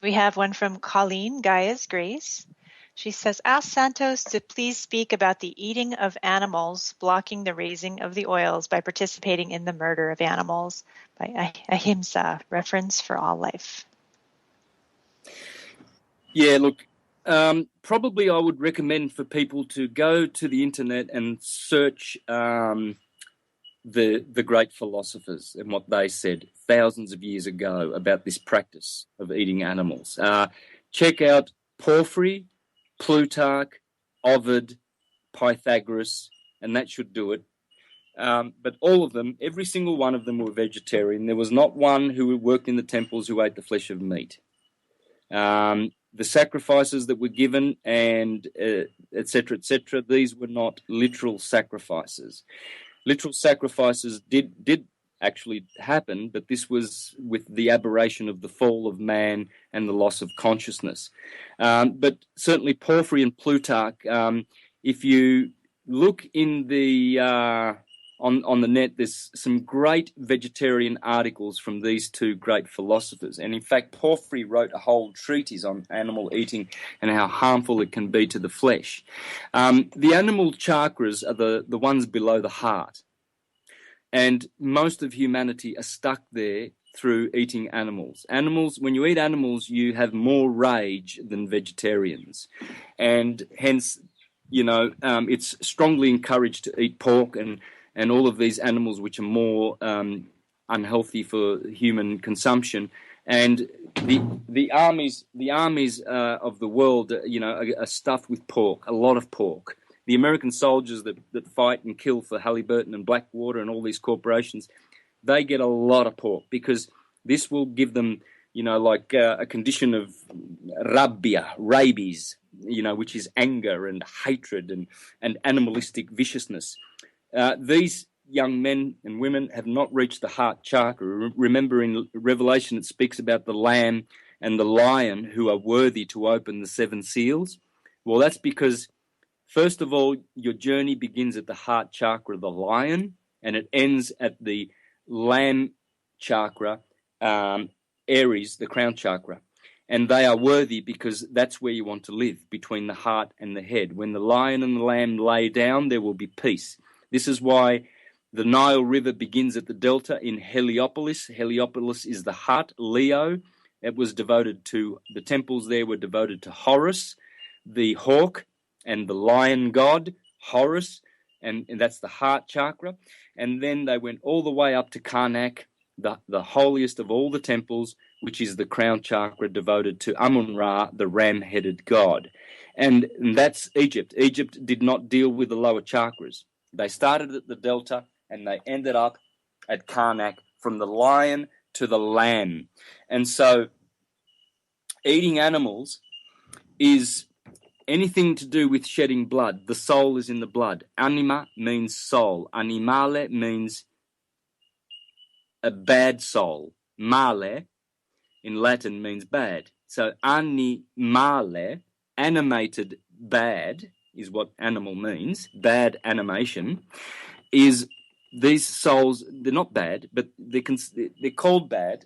We have one from Colleen Gaia's Grace. She says, ask Santos to please speak about the eating of animals blocking the raising of the oils by participating in the murder of animals by ahimsa, reference for all life. Yeah, look, probably I would recommend for people to go to the internet and search the great philosophers and what they said thousands of years ago about this practice of eating animals. Check out Porphyry, Plutarch, Ovid, Pythagoras, and that should do it. But all of them, every single one of them were vegetarian. There was not one who worked in the temples who ate the flesh of meat. The sacrifices that were given and etc., these were not literal sacrifices. Literal sacrifices did actually happen, but this was with the aberration of the fall of man and the loss of consciousness. But certainly Porphyry and Plutarch, if you look in the on the net, there's some great vegetarian articles from these two great philosophers. And in fact, Porphyry wrote a whole treatise on animal eating and how harmful it can be to the flesh. The animal chakras are the ones below the heart. And most of humanity are stuck there through eating animals. When you eat animals, you have more rage than vegetarians. And hence, it's strongly encouraged to eat pork and all of these animals which are more unhealthy for human consumption. And the armies of the world, are stuffed with pork, a lot of pork. The American soldiers that fight and kill for Halliburton and Blackwater and all these corporations, they get a lot of pork because this will give them, a condition of rabies, which is anger and hatred and animalistic viciousness. These young men and women have not reached the heart chakra. Remember in Revelation it speaks about the lamb and the lion who are worthy to open the seven seals. Well, that's because, first of all, your journey begins at the heart chakra, the lion, and it ends at the lamb chakra, Aries, the crown chakra. And they are worthy because that's where you want to live, between the heart and the head. When the lion and the lamb lay down, there will be peace. This is why the Nile River begins at the delta in Heliopolis. Heliopolis is the heart, Leo. It was devoted to, the temples there were devoted to Horus, the hawk, and the lion god, Horus, and that's the heart chakra. And then they went all the way up to Karnak, the holiest of all the temples, which is the crown chakra devoted to Amun-Ra, the ram-headed god. And that's Egypt. Egypt did not deal with the lower chakras. They started at the delta and they ended up at Karnak, from the lion to the lamb. And so eating animals is anything to do with shedding blood. The soul is in the blood. Anima means soul. Animale means a bad soul. Male in Latin means bad. So animale, animated bad, is what animal means. Bad animation is these souls. They're not bad, but they're called bad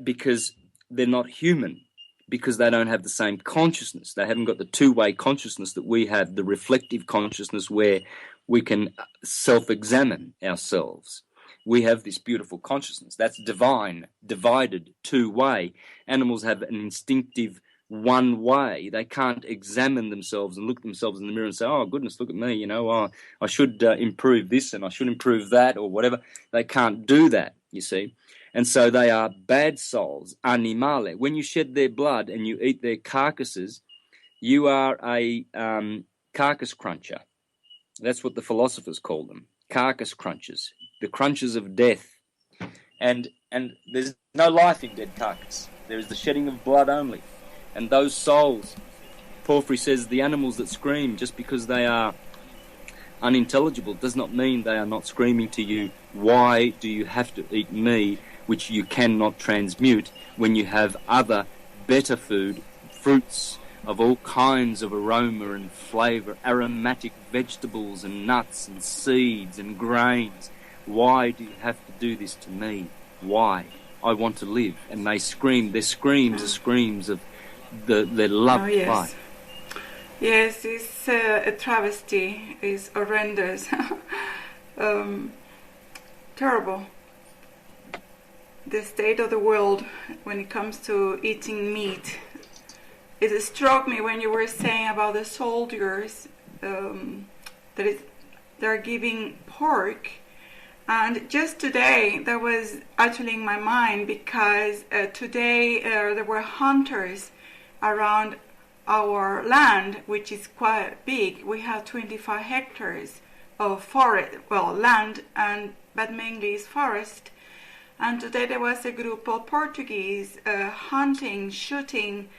because they're not human, because they don't have the same consciousness. They haven't got the two-way consciousness that we have, the reflective consciousness where we can self-examine ourselves. We have this beautiful consciousness. That's divine, divided, two-way. Animals have an instinctive one way. They can't examine themselves and look themselves in the mirror and say, oh, goodness, look at me, I should improve this and I should improve that or whatever. They can't do that, you see. And so they are bad souls, animale. When you shed their blood and you eat their carcasses, you are a carcass cruncher. That's what the philosophers call them, carcass crunchers, the crunchers of death. And there's no life in dead carcass. There is the shedding of blood only. And those souls, Porphyry says, the animals that scream just because they are unintelligible does not mean they are not screaming to you, why do you have to eat me, which you cannot transmute, when you have other better food, fruits of all kinds of aroma and flavour, aromatic vegetables and nuts and seeds and grains. Why do you have to do this to me? Why? I want to live. And they scream. Their screams are screams of their love for life. Yes, it's a travesty. It's horrendous. Terrible. The state of the world when it comes to eating meat. It struck me when you were saying about the soldiers they're giving pork. And just today, that was actually in my mind because today there were hunters around our land, which is quite big. We have 25 hectares of forest, land, but mainly is forest. And today there was a group of Portuguese hunting, shooting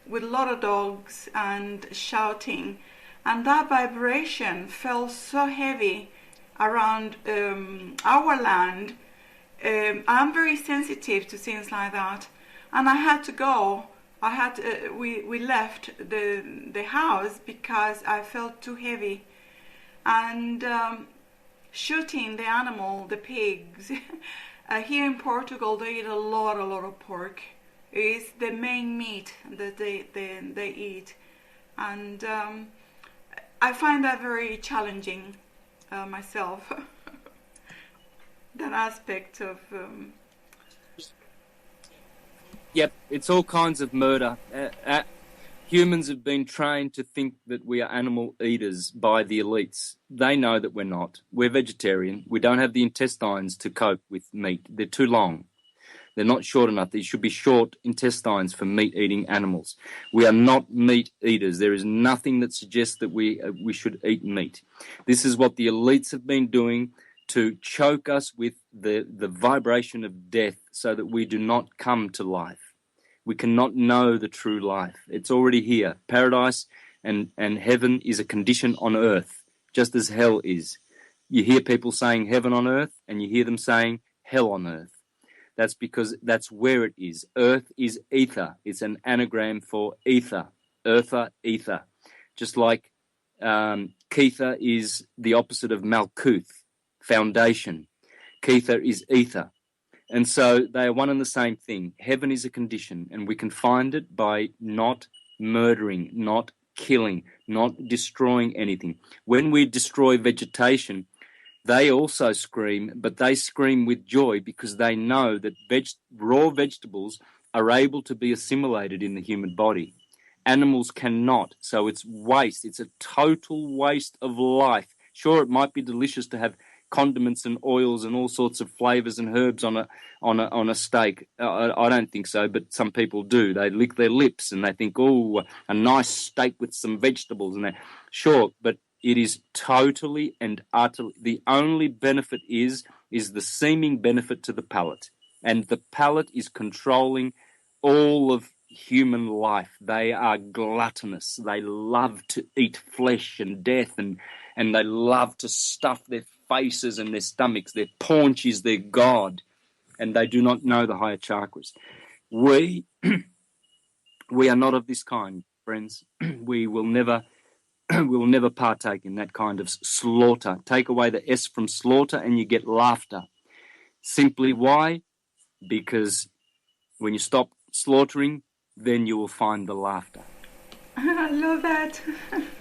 with a lot of dogs and shouting. And that vibration felt so heavy around our land. I'm very sensitive to things like that. And I had to go. We left the house because I felt too heavy. And shooting the animal, the pigs. Here in Portugal, they eat a lot of pork. It's the main meat that they eat. And I find that very challenging myself. That aspect of... Yep, it's all kinds of murder. Humans have been trained to think that we are animal eaters by the elites. They know that we're not. We're vegetarian. We don't have the intestines to cope with meat. They're too long. They're not short enough. These should be short intestines for meat-eating animals. We are not meat eaters. There is nothing that suggests that we should eat meat. This is what the elites have been doing to choke us with the vibration of death so that we do not come to life. We cannot know the true life. It's already here. Paradise and heaven is a condition on earth, just as hell is. You hear people saying heaven on earth, and you hear them saying hell on earth. That's because that's where it is. Earth is ether. It's an anagram for ether. Eartha, ether. Just like Kether is the opposite of Malkuth, foundation. Kether is ether. And so they are one and the same thing. Heaven is a condition, and we can find it by not murdering, not killing, not destroying anything. When we destroy vegetation, they also scream, but they scream with joy because they know that raw vegetables are able to be assimilated in the human body. Animals cannot, so it's waste. It's a total waste of life. Sure, it might be delicious to have condiments and oils and all sorts of flavors and herbs on a steak. I don't think so, but some people do. They lick their lips and they think, oh, a nice steak with some vegetables. And sure, but it is totally and utterly, the only benefit is the seeming benefit to the palate. And the palate is controlling all of human life. They are gluttonous. They love to eat flesh and death, and they love to stuff their faces and their stomachs. Their paunch is their god, and they do not know the higher chakras. We are not of this kind, friends. We will never partake in that kind of slaughter. Take away the S from slaughter and you get laughter. Simply why? Because when you stop slaughtering, then you will find the laughter. I love that.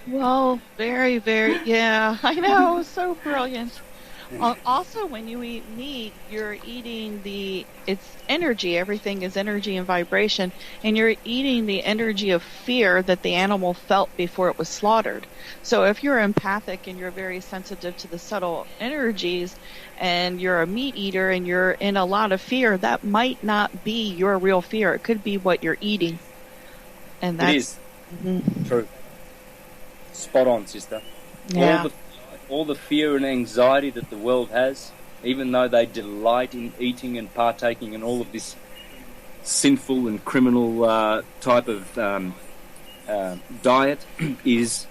Well, very, very, yeah, I know, so brilliant. Also, when you eat meat, you're eating it's energy. Everything is energy and vibration, and you're eating the energy of fear that the animal felt before it was slaughtered. So if you're empathic and you're very sensitive to the subtle energies, and you're a meat eater and you're in a lot of fear, that might not be your real fear. It could be what you're eating. And that's... It is. Mm-hmm. True. Spot on, sister. Yeah. All the fear and anxiety that the world has, even though they delight in eating and partaking in all of this sinful and criminal type of diet, is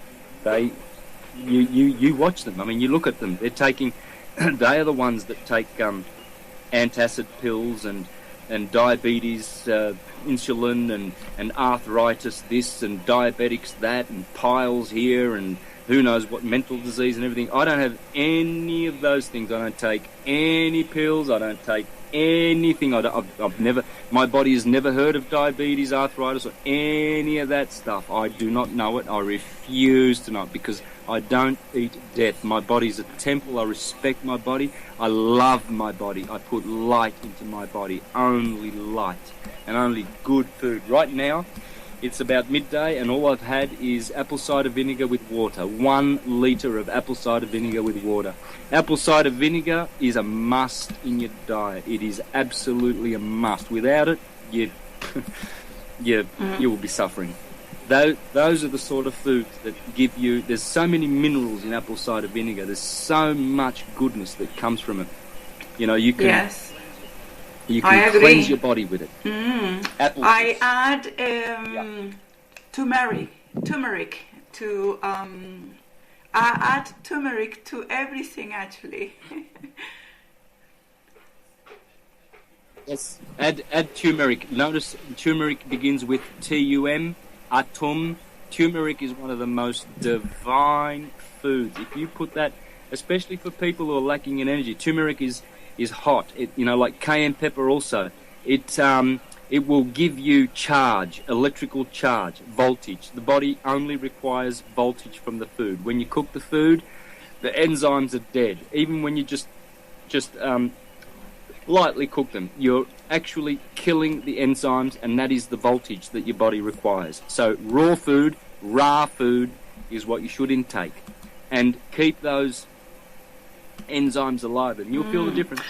you watch them. I mean, you look at them. They're taking. They are the ones that take antacid pills and diabetes, insulin and arthritis this and diabetics that and piles here and who knows what, mental disease and everything. I don't have any of those things. I don't take any pills. I don't take anything. I've never, my body has never heard of diabetes, arthritis, or any of that stuff. I do not know it. I refuse to know it because I don't eat death. My body's a temple. I respect my body. I love my body. I put light into my body, only light and only good food. Right now, it's about midday, and all I've had is apple cider vinegar with water. 1 litre of apple cider vinegar with water. Apple cider vinegar is a must in your diet. It is absolutely a must. Without it, you will be suffering. Those are the sort of foods that give you... There's so many minerals in apple cider vinegar. There's so much goodness that comes from it. You know, you can... Yes. You can cleanse your body with it. I add turmeric to I add turmeric to everything actually. Yes, add turmeric. Notice turmeric begins with T-U-M, atum. Turmeric is one of the most divine foods. If you put that, especially for people who are lacking in energy, turmeric is hot. It, you know, like cayenne pepper also. It will give you charge, electrical charge, voltage. The body only requires voltage from the food. When you cook the food, the enzymes are dead. Even when you just lightly cook them, you're actually killing the enzymes, and that is the voltage that your body requires. So raw food is what you should intake, and keep those enzymes alive, and you'll feel the difference.